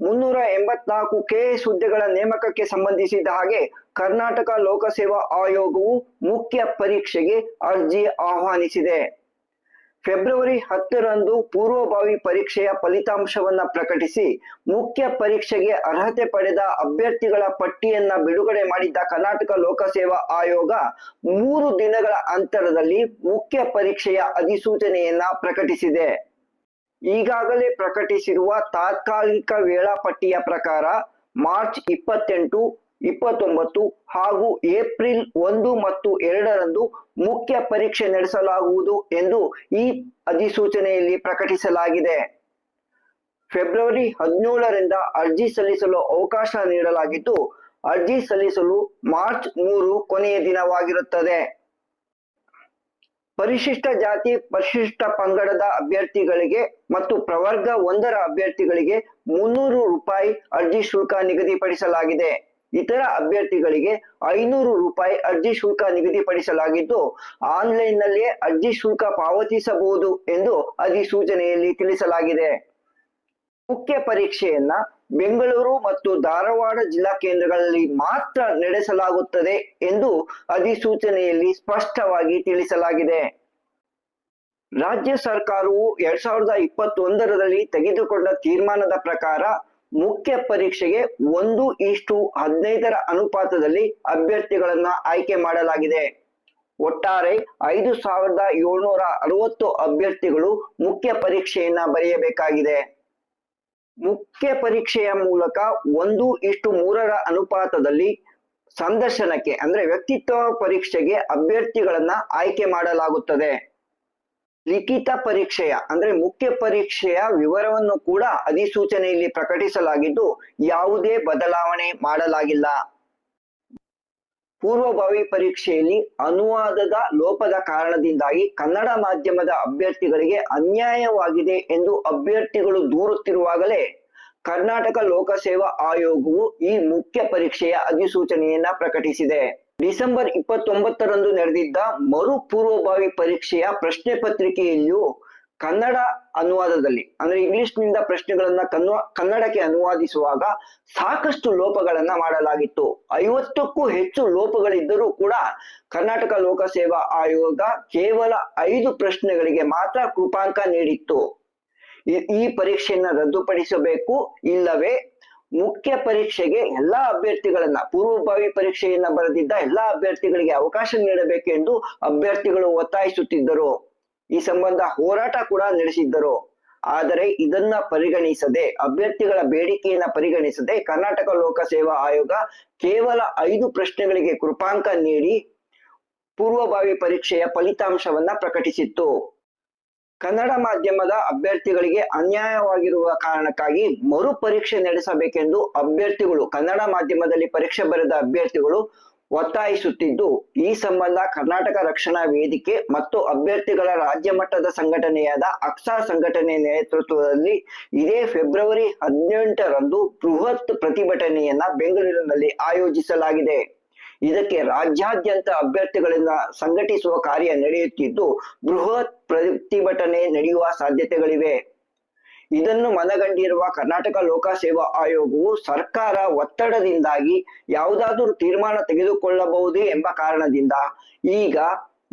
384 KAS ಹುದ್ದೆಗಳ ನೇಮಕಕ್ಕೆ ಸಂಬಂಧಿಸಿದ ಹಾಗೆ ಕರ್ನಾಟಕ ಲೋಕಸೇವಾ ಆಯೋಗವು ಮುಖ್ಯ ಪರೀಕ್ಷೆಗೆ ಅರ್ಜಿ ಆಹ್ವಾನಿಸಿದೆ. ಫೆಬ್ರವರಿ 10ರಂದು ಪೂರ್ವಭಾವಿ ಪರೀಕ್ಷೆಯ ಫಲಿತಾಂಶವನ್ನ ಪ್ರಕಟಿಸಿ ಮುಖ್ಯ ಪರೀಕ್ಷೆಗೆ ಅರ್ಹತೆ ಪಡೆದ ಅಭ್ಯರ್ಥಿಗಳ ಪಟ್ಟಿಯನ್ನ ಬಿಡುಗಡೆ ಮಾಡಿದ್ದ ಕರ್ನಾಟಕ ಲೋಕಸೇವಾ ಆಯೋಗ 3 ದಿನಗಳ ಅಂತರದಲ್ಲಿ ಮುಖ್ಯ ಪರೀಕ್ಷೆಯ ಅಧಿಸೂಚನೆಯನ್ನ ಪ್ರಕಟಿಸಿದೆ. ಈಗಾಗಲೇ ಪ್ರಕಟಿಸಿರುವ ತಾತ್ಕಾಲಿಕ ವೇಳಾಪಟ್ಟಿಯ ಪ್ರಕಾರ ಮಾರ್ಚ್ 28, 29 ಹಾಗೂ ಏಪ್ರಿಲ್ 1 ಮತ್ತು 2ರಂದು ಮುಖ್ಯ ಪರೀಕ್ಷೆ ನಡೆಸಲಾಗುವುದು ಎಂದು ಈ ಅಧಿಸೂಚನೆಯಲ್ಲಿ ಪ್ರಕಟಿಸಲಾಗಿದೆ. ಫೆಬ್ರವರಿ 17ರಿಂದ ಅರ್ಜಿ ಸಲ್ಲಿಸಲು ಅವಕಾಶ ನೀಡಲಾಗಿದ್ದು, ಅರ್ಜಿ ಸಲ್ಲಿಸಲು ಮಾರ್ಚ್ 3 ಕೊನೆಯ ದಿನವಾಗಿರುತ್ತದೆ. ಪರಿಶಿಷ್ಟ ಜಾತಿ ಪರಿಶಿಷ್ಟ ಪಂಗಡದ ಅಭ್ಯರ್ಥಿಗಳಿಗೆ ಮತ್ತು ಪ್ರವರ್ಗ 1ರ ಅಭ್ಯರ್ಥಿಗಳಿಗೆ 300 ರೂಪಾಯಿ ಅರ್ಜಿ ಶುಲ್ಕ ನಿಗದಿಪಡಿಸಲಾಗಿದೆ. ಇತರ ಅಭ್ಯರ್ಥಿಗಳಿಗೆ 500 ರೂಪಾಯಿ ಅರ್ಜಿ ಶುಲ್ಕ ನಿಗದಿಪಡಿಸಲಾಗಿದ್ದು, ಆನ್ಲೈನ್ನಲ್ಲೇ ಅರ್ಜಿ ಶುಲ್ಕ ಪಾವತಿಸಬಹುದು ಎಂದು ಅಧಿಸೂಚನೆಯಲ್ಲಿ ತಿಳಿಸಲಾಗಿದೆ. ಮುಖ್ಯ ಪರೀಕ್ಷೆಯನ್ನ ಬೆಂಗಳೂರು ಮತ್ತು ಧಾರವಾಡ ಜಿಲ್ಲಾ ಕೇಂದ್ರಗಳಲ್ಲಿ ಮಾತ್ರ ನಡೆಸಲಾಗುತ್ತದೆ ಎಂದು ಅಧಿಸೂಚನೆಯಲ್ಲಿ ಸ್ಪಷ್ಟವಾಗಿ ತಿಳಿಸಲಾಗಿದೆ. ರಾಜ್ಯ ಸರ್ಕಾರವು 2021ರಲ್ಲಿ ತೆಗೆದುಕೊಂಡ ತೀರ್ಮಾನದ ಪ್ರಕಾರ ಮುಖ್ಯ ಪರೀಕ್ಷೆಗೆ 1:15ರ ಅನುಪಾತದಲ್ಲಿ ಅಭ್ಯರ್ಥಿಗಳನ್ನ ಆಯ್ಕೆ ಮಾಡಲಾಗಿದೆ. ಒಟ್ಟಾರೆ 5760 ಅಭ್ಯರ್ಥಿಗಳು ಮುಖ್ಯ ಪರೀಕ್ಷೆಯನ್ನ ಬರೆಯಬೇಕಾಗಿದೆ. ಮುಖ್ಯ ಪರೀಕ್ಷೆಯ ಮೂಲಕ 1:3ರ ಅನುಪಾತದಲ್ಲಿ ಸಂದರ್ಶನಕ್ಕೆ ಅಂದ್ರೆ ವ್ಯಕ್ತಿತ್ವ ಪರೀಕ್ಷೆಗೆ ಅಭ್ಯರ್ಥಿಗಳನ್ನ ಆಯ್ಕೆ ಮಾಡಲಾಗುತ್ತದೆ. ಲಿಖಿತ ಪರೀಕ್ಷೆಯ ಅಂದ್ರೆ ಮುಖ್ಯ ಪರೀಕ್ಷೆಯ ವಿವರವನ್ನು ಕೂಡ ಅಧಿಸೂಚನೆಯಲ್ಲಿ ಪ್ರಕಟಿಸಲಾಗಿದ್ದು, ಯಾವುದೇ ಬದಲಾವಣೆ ಮಾಡಲಾಗಿಲ್ಲ. ಪೂರ್ವಭಾವಿ ಪರೀಕ್ಷೆಯಲ್ಲಿ ಅನುವಾದದ ಲೋಪದ ಕಾರಣದಿಂದಾಗಿ ಕನ್ನಡ ಮಾಧ್ಯಮದ ಅಭ್ಯರ್ಥಿಗಳಿಗೆ ಅನ್ಯಾಯವಾಗಿದೆ ಎಂದು ಅಭ್ಯರ್ಥಿಗಳು ದೂರುತ್ತಿರುವಾಗಲೇ ಕರ್ನಾಟಕ ಲೋಕಸೇವಾ ಆಯೋಗವು ಈ ಮುಖ್ಯ ಪರೀಕ್ಷೆಯ ಅಧಿಸೂಚನೆಯನ್ನ ಪ್ರಕಟಿಸಿದೆ. ಡಿಸೆಂಬರ್ 29ರಂದು ನಡೆದಿದ್ದ ಮರು ಪೂರ್ವಭಾವಿ ಪರೀಕ್ಷೆಯ ಪ್ರಶ್ನೆ ಪತ್ರಿಕೆಯಲ್ಲಿಯೂ ಕನ್ನಡ ಅನುವಾದದಲ್ಲಿ ಅಂದ್ರೆ ಇಂಗ್ಲಿಷ್ನಿಂದ ಪ್ರಶ್ನೆಗಳನ್ನ ಕನ್ನಡಕ್ಕೆ ಅನುವಾದಿಸುವಾಗ ಸಾಕಷ್ಟು ಲೋಪಗಳನ್ನ ಮಾಡಲಾಗಿತ್ತು. 50ಕ್ಕೂ ಹೆಚ್ಚು ಲೋಪಗಳಿದ್ದರೂ ಕೂಡ ಕರ್ನಾಟಕ ಲೋಕಸೇವಾ ಆಯೋಗ ಕೇವಲ 5 ಪ್ರಶ್ನೆಗಳಿಗೆ ಮಾತ್ರ ಕೃಪಾಂಕ ನೀಡಿತ್ತು. ಈ ಪರೀಕ್ಷೆಯನ್ನ ರದ್ದುಪಡಿಸಬೇಕು, ಇಲ್ಲವೇ ಮುಖ್ಯ ಪರೀಕ್ಷೆಗೆ ಎಲ್ಲಾ ಅಭ್ಯರ್ಥಿಗಳನ್ನ ಪೂರ್ವಭಾವಿ ಪರೀಕ್ಷೆಯನ್ನ ಬರೆದಿದ್ದ ಎಲ್ಲಾ ಅಭ್ಯರ್ಥಿಗಳಿಗೆ ಅವಕಾಶ ನೀಡಬೇಕು ಎಂದು ಅಭ್ಯರ್ಥಿಗಳು ಒತ್ತಾಯಿಸುತ್ತಿದ್ದರು. ಈ ಸಂಬಂಧ ಹೋರಾಟ ಕೂಡ ನಡೆಸಿದ್ದರು. ಆದರೆ ಇದನ್ನ ಪರಿಗಣಿಸದೆ, ಅಭ್ಯರ್ಥಿಗಳ ಬೇಡಿಕೆಯನ್ನ ಪರಿಗಣಿಸದೆ ಕರ್ನಾಟಕ ಲೋಕಸೇವಾ ಆಯೋಗ ಕೇವಲ 5 ಪ್ರಶ್ನೆಗಳಿಗೆ ಕೃಪಾಂಕ ನೀಡಿ ಪೂರ್ವಭಾವಿ ಪರೀಕ್ಷೆಯ ಫಲಿತಾಂಶವನ್ನ ಪ್ರಕಟಿಸಿತ್ತು. ಕನ್ನಡ ಮಾಧ್ಯಮದ ಅಭ್ಯರ್ಥಿಗಳಿಗೆ ಅನ್ಯಾಯವಾಗಿರುವ ಕಾರಣಕ್ಕಾಗಿ ಮರು ಪರೀಕ್ಷೆ ನಡೆಸಬೇಕೆಂದು ಅಭ್ಯರ್ಥಿಗಳು ಕನ್ನಡ ಮಾಧ್ಯಮದಲ್ಲಿ ಪರೀಕ್ಷೆ ಬರೆದ ಅಭ್ಯರ್ಥಿಗಳು ಒತ್ತಾಯಿಸುತ್ತಿದ್ದು, ಈ ಸಂಬಂಧ ಕರ್ನಾಟಕ ರಕ್ಷಣಾ ವೇದಿಕೆ ಮತ್ತು ಅಭ್ಯರ್ಥಿಗಳ ರಾಜ್ಯ ಮಟ್ಟದ ಸಂಘಟನೆಯಾದ ಅಕ್ಸಾ ಸಂಘಟನೆ ನೇತೃತ್ವದಲ್ಲಿ ಇದೇ ಫೆಬ್ರವರಿ 18ರಂದು ಬೃಹತ್ ಪ್ರತಿಭಟನೆಯನ್ನ ಬೆಂಗಳೂರಿನಲ್ಲಿ ಆಯೋಜಿಸಲಾಗಿದೆ. ಇದಕ್ಕೆ ರಾಜ್ಯಾದ್ಯಂತ ಅಭ್ಯರ್ಥಿಗಳಿಂದ ಸಂಘಟಿಸುವ ಕಾರ್ಯ ನಡೆಯುತ್ತಿದ್ದು, ಬೃಹತ್ ಪ್ರತಿಭಟನೆ ನಡೆಯುವ ಸಾಧ್ಯತೆಗಳಿವೆ. ಇದನ್ನು ಮನಗಂಡಿರುವ ಕರ್ನಾಟಕ ಲೋಕಸೇವಾ ಆಯೋಗವು ಸರ್ಕಾರ ಒತ್ತಡದಿಂದಾಗಿ ಯಾವುದಾದರೂ ತೀರ್ಮಾನ ತೆಗೆದುಕೊಳ್ಳಬಹುದೇ ಎಂಬ ಕಾರಣದಿಂದ ಈಗ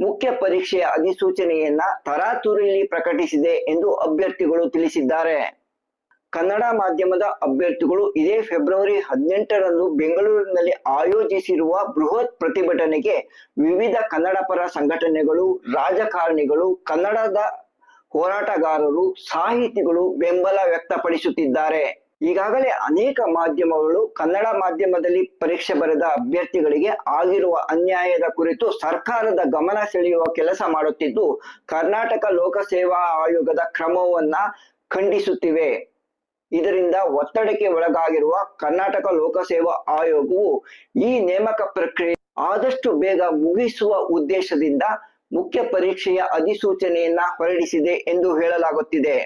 ಮುಖ್ಯ ಪರೀಕ್ಷೆಯ ಅಧಿಸೂಚನೆಯನ್ನ ತರಾತುರಿಯಲ್ಲಿ ಪ್ರಕಟಿಸಿದೆ ಎಂದು ಅಭ್ಯರ್ಥಿಗಳು ತಿಳಿಸಿದ್ದಾರೆ. ಕನ್ನಡ ಮಾಧ್ಯಮದ ಅಭ್ಯರ್ಥಿಗಳು ಇದೇ ಫೆಬ್ರವರಿ 18ರಂದು ಬೆಂಗಳೂರಿನಲ್ಲಿ ಆಯೋಜಿಸಿರುವ ಬೃಹತ್ ಪ್ರತಿಭಟನೆಗೆ ವಿವಿಧ ಕನ್ನಡ ಪರ ಸಂಘಟನೆಗಳು, ರಾಜಕಾರಣಿಗಳು, ಕನ್ನಡದ ಹೋರಾಟಗಾರರು, ಸಾಹಿತಿಗಳು ಬೆಂಬಲ ವ್ಯಕ್ತಪಡಿಸುತ್ತಿದ್ದಾರೆ. ಈಗಾಗಲೇ ಅನೇಕ ಮಾಧ್ಯಮಗಳು ಕನ್ನಡ ಮಾಧ್ಯಮದಲ್ಲಿ ಪರೀಕ್ಷೆ ಬರೆದ ಅಭ್ಯರ್ಥಿಗಳಿಗೆ ಆಗಿರುವ ಅನ್ಯಾಯದ ಕುರಿತು ಸರ್ಕಾರದ ಗಮನ ಸೆಳೆಯುವ ಕೆಲಸ ಮಾಡುತ್ತಿದ್ದು, ಕರ್ನಾಟಕ ಲೋಕಸೇವಾ ಆಯೋಗದ ಕ್ರಮವನ್ನ ಖಂಡಿಸುತ್ತಿವೆ. ಇದರಿಂದ ಒತ್ತಡಕ್ಕೆ ಒಳಗಾಗಿರುವ ಕರ್ನಾಟಕ ಲೋಕಸೇವಾ ಆಯೋಗವು ಈ ನೇಮಕ ಪ್ರಕ್ರಿಯೆ ಆದಷ್ಟು ಬೇಗ ಮುಗಿಸುವ ಉದ್ದೇಶದಿಂದ ಮುಖ್ಯ ಪರೀಕ್ಷೆಯ ಅಧಿಸೂಚನೆಯನ್ನ ಹೊರಡಿಸಿದೆ ಎಂದು ಹೇಳಲಾಗುತ್ತಿದೆ.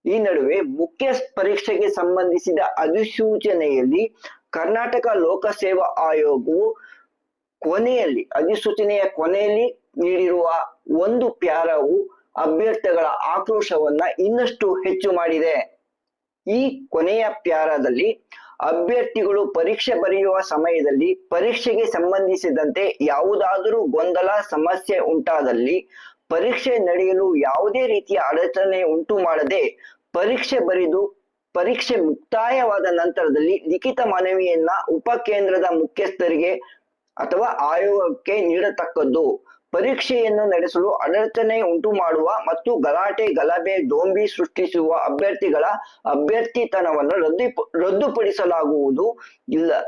ಈ ನಡುವೆ ಮುಖ್ಯ ಪರೀಕ್ಷೆಗೆ ಸಂಬಂಧಿಸಿದ ಅಧಿಸೂಚನೆಯಲ್ಲಿ ಕರ್ನಾಟಕ ಲೋಕಸೇವಾ ಆಯೋಗವು ಅಧಿಸೂಚನೆಯ ಕೊನೆಯಲ್ಲಿ ನೀಡಿರುವ ಒಂದು ಪ್ಯಾರಾವು ಅಭ್ಯರ್ಥಿಗಳ ಆಕ್ರೋಶವನ್ನ ಇನ್ನಷ್ಟು ಹೆಚ್ಚು ಮಾಡಿದೆ. ಈ ಕೊನೆಯ ಪ್ಯಾರಾದಲ್ಲಿ ಅಭ್ಯರ್ಥಿಗಳು ಪರೀಕ್ಷೆ ಬರೆಯುವ ಸಮಯದಲ್ಲಿ ಪರೀಕ್ಷೆಗೆ ಸಂಬಂಧಿಸಿದಂತೆ ಯಾವುದಾದರೂ ಗೊಂದಲ ಸಮಸ್ಯೆ ಉಂಟಾದಲ್ಲಿ ಪರೀಕ್ಷೆ ನಡೆಯಲು ಯಾವುದೇ ರೀತಿಯ ಅಡಚಣೆ ಉಂಟು ಮಾಡದೆ ಪರೀಕ್ಷೆ ಬರೆದು ಪರೀಕ್ಷೆ ಮುಕ್ತಾಯವಾದ ನಂತರದಲ್ಲಿ ಲಿಖಿತ ಮನವಿಯನ್ನ ಉಪಕೇಂದ್ರದ ಮುಖ್ಯಸ್ಥರಿಗೆ ಅಥವಾ ಆಯೋಗಕ್ಕೆ ನೀಡತಕ್ಕದ್ದು. ಪರೀಕ್ಷೆಯನ್ನು ನಡೆಸಲು ಅಡಚಣೆ ಉಂಟು ಮಾಡುವ ಮತ್ತು ಗಲಾಟೆ ಗಲಭೆ ದೊಂಬಿ ಸೃಷ್ಟಿಸುವ ಅಭ್ಯರ್ಥಿಗಳ ಅಭ್ಯರ್ಥಿತನವನ್ನು ರದ್ದುಪಡಿಸಲಾಗುವುದು.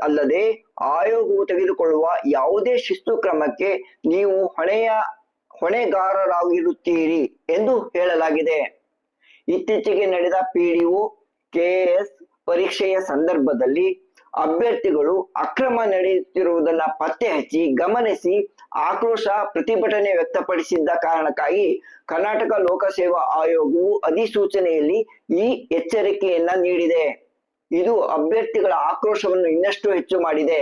ಅಲ್ಲದೆ ಆಯೋಗವು ತೆಗೆದುಕೊಳ್ಳುವ ಯಾವುದೇ ಶಿಸ್ತು ಕ್ರಮಕ್ಕೆ ನೀವು ಹೊಣೆಗಾರರಾಗಿರುತ್ತೀರಿ ಎಂದು ಹೇಳಲಾಗಿದೆ. ಇತ್ತೀಚೆಗೆ ನಡೆದ PDO KS ಪರೀಕ್ಷೆಯ ಸಂದರ್ಭದಲ್ಲಿ ಅಭ್ಯರ್ಥಿಗಳು ಅಕ್ರಮ ನಡೆಯುತ್ತಿರುವುದನ್ನ ಪತ್ತೆ ಹಚ್ಚಿ ಗಮನಿಸಿ ಆಕ್ರೋಶ ಪ್ರತಿಭಟನೆ ವ್ಯಕ್ತಪಡಿಸಿದ್ದ ಕಾರಣಕ್ಕಾಗಿ ಕರ್ನಾಟಕ ಲೋಕಸೇವಾ ಆಯೋಗವು ಅಧಿಸೂಚನೆಯಲ್ಲಿ ಈ ಎಚ್ಚರಿಕೆಯನ್ನ ನೀಡಿದೆ. ಇದು ಅಭ್ಯರ್ಥಿಗಳ ಆಕ್ರೋಶವನ್ನು ಇನ್ನಷ್ಟು ಹೆಚ್ಚು ಮಾಡಿದೆ.